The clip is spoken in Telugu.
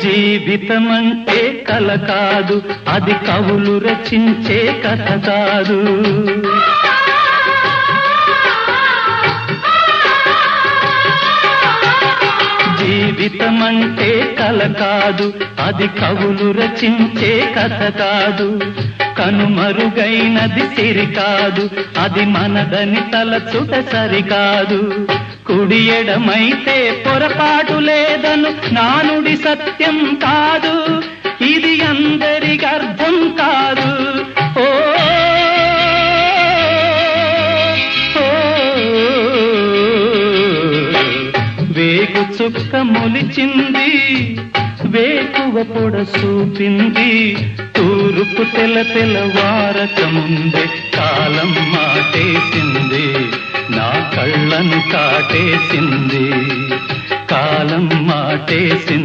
జీవితమంటే కల కాదు, అది కవులు రచించే కథ కాదు. జీవితమంటే కల కాదు, అది కవులు రచించే కథ కాదు. కనుమరుగైనది సిరి కాదు, అది మనదని తలచుట సరికాదు. కుడి ఎడమైతే పొరపాటు లేదను నానుడి సత్యం కాదు, ఇది అందరికి అర్థం కాదు. ఓ వేగు చుక్క మొలిచింది, వేకువ పొడ చూపింది. తూరుపు తెల్లవారక ముందే కాలం మాటేసింది, నా కళ్ళను కాటేసింది. కాలం మాటేసింది.